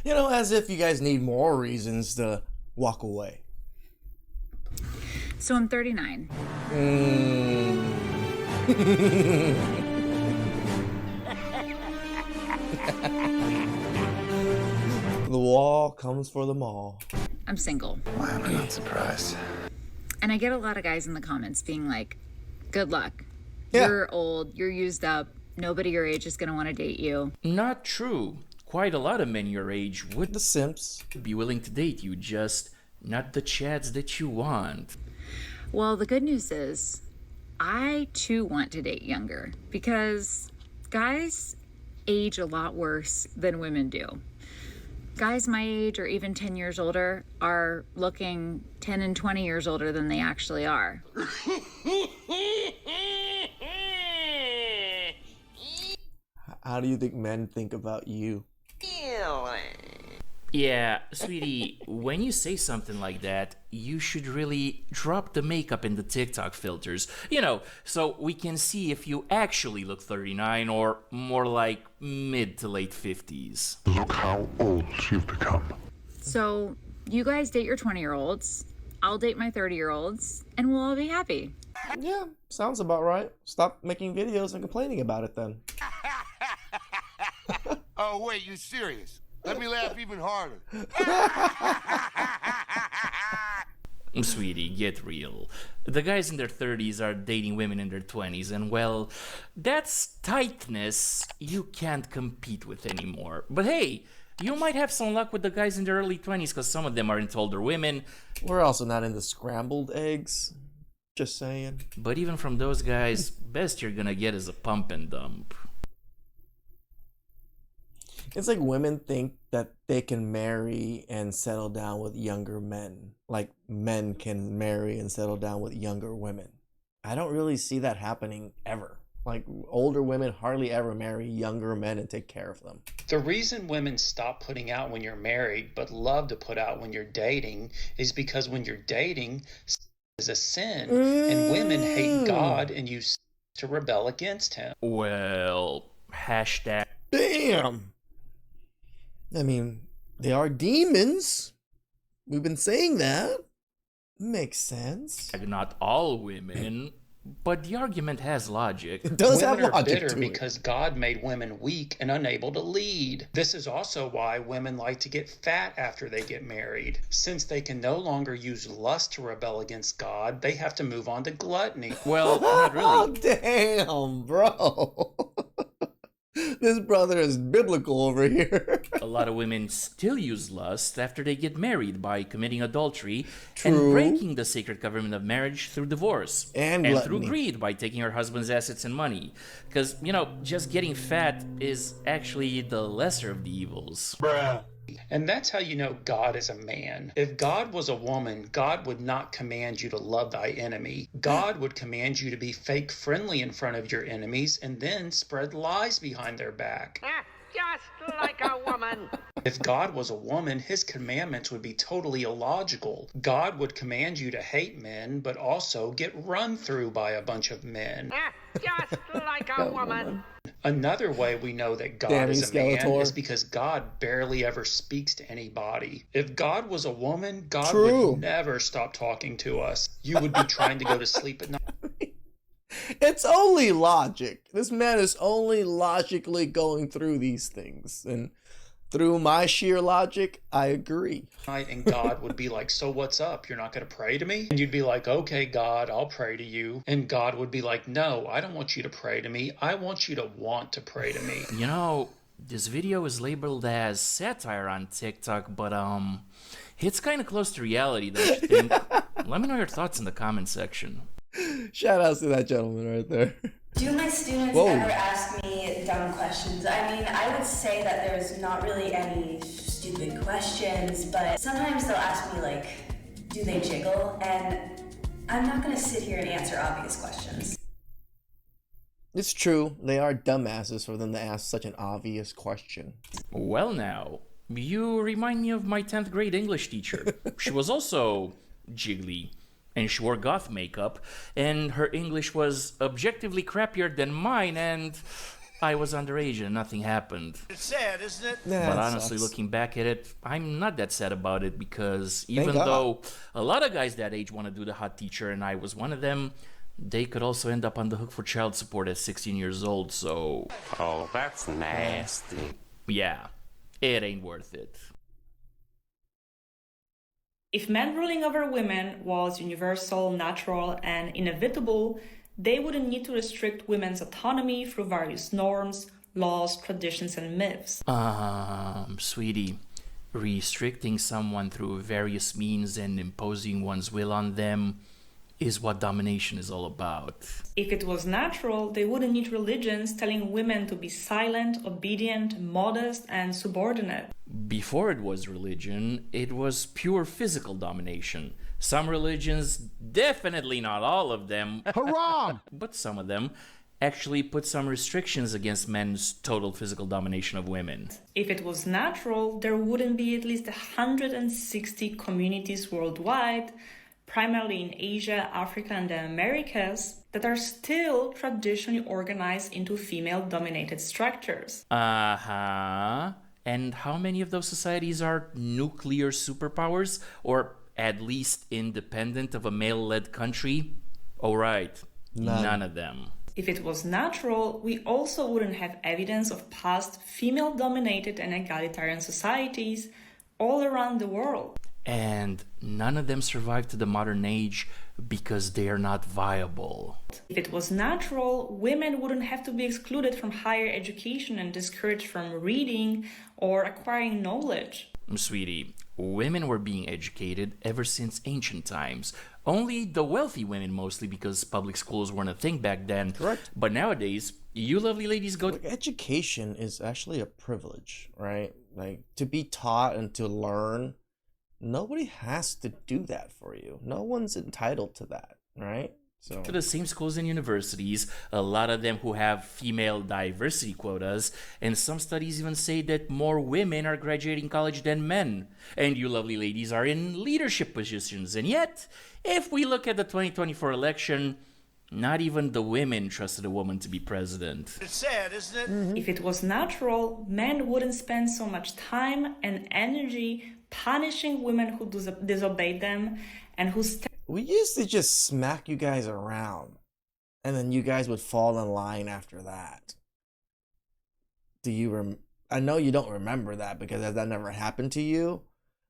You know, as if you guys need more reasons to walk away. So I'm 39. The wall comes for them all. I'm single. Why am I not surprised? And I get a lot of guys in the comments being like, good luck. Yeah. You're old, you're used up, nobody your age is going to want to date you. Not true. Quite a lot of men your age would The simps. be willing to date you, just not the chads that you want. Well, the good news is I too want to date younger because guys age a lot worse than women do. Guys my age or even 10 years older are looking 10 and 20 years older than they actually are. How do you think men think about you? Yeah, sweetie, when you say something like that, you should really drop the makeup in the TikTok filters. You know, so we can see if you actually look 39 or more like mid to late 50s. Look how old you've become. So you guys date your 20-year-olds, I'll date my 30-year-olds, and we'll all be happy. Yeah, sounds about right. Stop making videos and complaining about it then. Oh, wait, you serious? Let me laugh even harder. Sweetie, get real. The guys in their 30s are dating women in their 20s, and well, that's tightness you can't compete with anymore. But hey, you might have some luck with the guys in their early 20s because some of them are into older women. We're also not into scrambled eggs. Just saying. But even from those guys, best you're gonna get is a pump and dump. It's like women think that they can marry and settle down with younger men. Like men can marry and settle down with younger women. I don't really see that happening ever. Like older women hardly ever marry younger men and take care of them. The reason women stop putting out when you're married but love to put out when you're dating is because when you're dating is a sin and women hate God and use to rebel against him. Well, hashtag Damn! I mean, they are demons. We've been saying that. Makes sense. not all women, but the argument has logic. It does have Women are logic bitter to it. because God made women weak and unable to lead. This is also why women like to get fat after they get married. Since they can no longer use lust to rebel against God, they have to move on to gluttony. Well, not Oh, really. damn, bro. This brother is biblical over here. A lot of women still use lust after they get married by committing adultery True. and breaking the sacred covenant of marriage through divorce. And through gluttony. greed by taking her husband's assets and money. Because, you know, just getting fat is actually the lesser of the evils. And that's how you know God is a man. If God was a woman, God would not command you to love thy enemy. God would command you to be fake friendly in front of your enemies and then spread lies behind their back. Just like a woman. If God was a woman, his commandments would be totally illogical. God would command you to hate men, but also get run through by a bunch of men. Just like a woman. Another way we know that God Damning is a man Skeletor. is because God barely ever speaks to anybody. If God was a woman, God True. would never stop talking to us. You would be trying to go to sleep at night. It's only logic. This man is only logically going through these things. And through my sheer logic, I agree. And God would be like, so what's up? You're not going to pray to me? And you'd be like, okay, God, I'll pray to you. And God would be like, no, I don't want you to pray to me. I want you to want to pray to me. You know, this video is labeled as satire on TikTok, but it's kind of close to reality, don't you think? Let me know your thoughts in the comment section. Shout outs to that gentleman right there. Do my students Whoa. ever ask me dumb questions? I mean, I would say that there's not really any stupid questions, but sometimes they'll ask me, like, do they jiggle? And I'm not going to sit here and answer obvious questions. It's true. They are dumbasses for them to ask such an obvious question. Well now, you remind me of my 10th grade English teacher. She was also jiggly, and she wore goth makeup, and her English was objectively crappier than mine, and I was underage and nothing happened. It's sad, isn't it? Yeah, But it honestly, sucks. looking back at it, I'm not that sad about it because even God. though a lot of guys that age want to do the hot teacher and I was one of them, they could also end up on the hook for child support at 16 years old, so Oh, that's nasty. yeah, it ain't worth it. If men ruling over women was universal, natural, and inevitable, they wouldn't need to restrict women's autonomy through various norms, laws, traditions, and myths. Sweetie, restricting someone through various means and imposing one's will on them is what domination is all about. If it was natural, they wouldn't need religions telling women to be silent, obedient, modest, and subordinate. Before it was religion, it was pure physical domination. Some religions, definitely not all of them, Haram! but some of them, actually put some restrictions against men's total physical domination of women. If it was natural, there wouldn't be at least 160 communities worldwide, primarily in Asia, Africa, and the Americas, that are still traditionally organized into female-dominated structures. Uh-huh. And how many of those societies are nuclear superpowers, or at least independent of a male-led country? Oh, right. None of them. If it was natural, we also wouldn't have evidence of past female-dominated and egalitarian societies all around the world. And none of them survived to the modern age because they are not viable. If it was natural, women wouldn't have to be excluded from higher education and discouraged from reading or acquiring knowledge. Sweetie, women were being educated ever since ancient times. Only the wealthy women mostly because public schools weren't a thing back then. Correct. But nowadays, you lovely ladies go... Like, education is actually a privilege, right? Like, to be taught and to learn, nobody has to do that for you. No one's entitled to that, right? So to the same schools and universities, a lot of them who have female diversity quotas, and some studies even say that more women are graduating college than men. And you lovely ladies are in leadership positions. And yet, if we look at the 2024 election, not even the women trusted a woman to be president. It's sad, isn't it? Mm-hmm. If it was natural, men wouldn't spend so much time and energy punishing women who disobeyed them and who we used to just smack you guys around, and then you guys would fall in line after that. Do you I know you don't remember that because that never happened to you,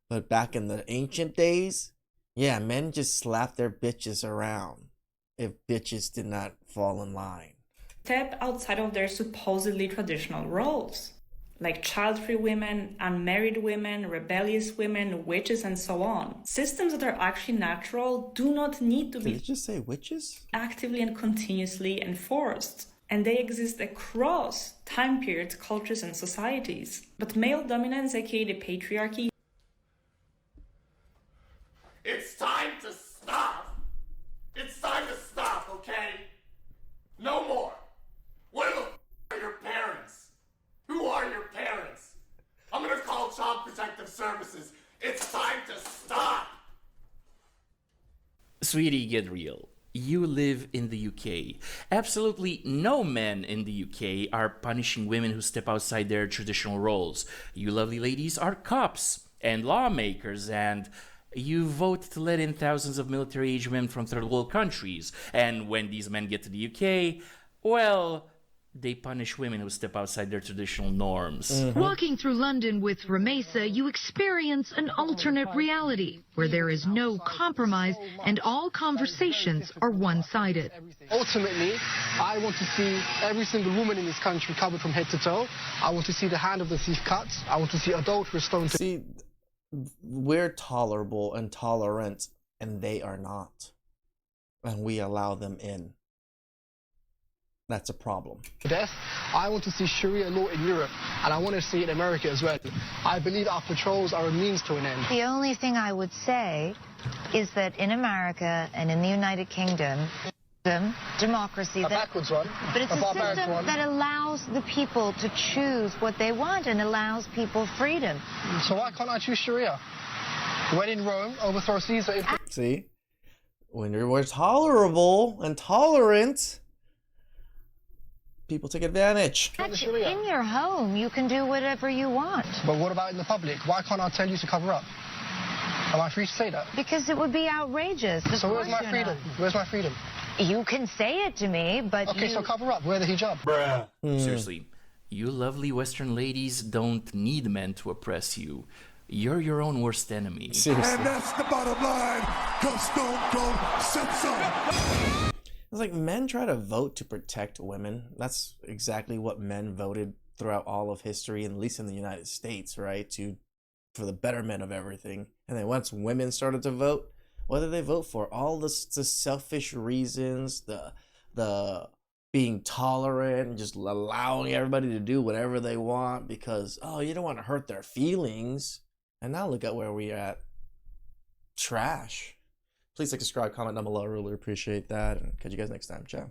but back in the ancient days, yeah, men just slapped their bitches around if bitches did not fall in line. step outside of their supposedly traditional roles, like child-free women, unmarried women, rebellious women, witches, and so on. Systems that are actually natural do not need to Did be it just say witches? actively and continuously enforced. And they exist across time periods, cultures, and societies. But male dominance, aka the patriarchy, it's time to stop. It's time to stop, okay? No more. Where the are your parents? Who are your parents? I'm gonna call Child Protective Services. It's time to stop. Sweetie, get real. You live in the UK. Absolutely no men in the UK are punishing women who step outside their traditional roles. You lovely ladies are cops and lawmakers, and you vote to let in thousands of military-age men from third world countries. And when these men get to the UK, well, they punish women who step outside their traditional norms. Walking through London with Ramesa, you experience an alternate reality where there is no compromise and all conversations are one-sided. Ultimately, I want to see every single woman in this country covered from head to toe. I want to see the hand of the thief cut. I want to see adultery stoned to... See, we're tolerable and tolerant, and they are not. And we allow them in. That's a problem. death. I want to see Sharia law in Europe, and I want to see it in America as well. I believe our patrols are a means to an end. The only thing I would say is that in America and in the United Kingdom, democracy, A backwards one. but it's a barbaric system one. that allows the people to choose what they want and allows people freedom. So why can't I choose Sharia? When in Rome, overthrow Caesar. See? When we're tolerable and tolerant, people take advantage. In your home, you can do whatever you want. But what about in the public? Why can't I tell you to cover up? Am I free to say that? Because it would be outrageous. So where's my freedom? Where's my freedom? You can say it to me, but Okay, so cover up. Wear the hijab. Bruh. Seriously, you lovely Western ladies don't need men to oppress you. You're your own worst enemy. Seriously. And that's the bottom line, because Stone Cold said so. It's like men try to vote to protect women. That's exactly what men voted throughout all of history, at least in the United States, right? For the betterment of everything. And then once women started to vote, what did they vote for? All the selfish reasons, the being tolerant, and just allowing everybody to do whatever they want because, oh, you don't want to hurt their feelings. And now look at where we're at. Trash. Please like, subscribe, comment down below. I really appreciate that. And catch you guys next time. Ciao.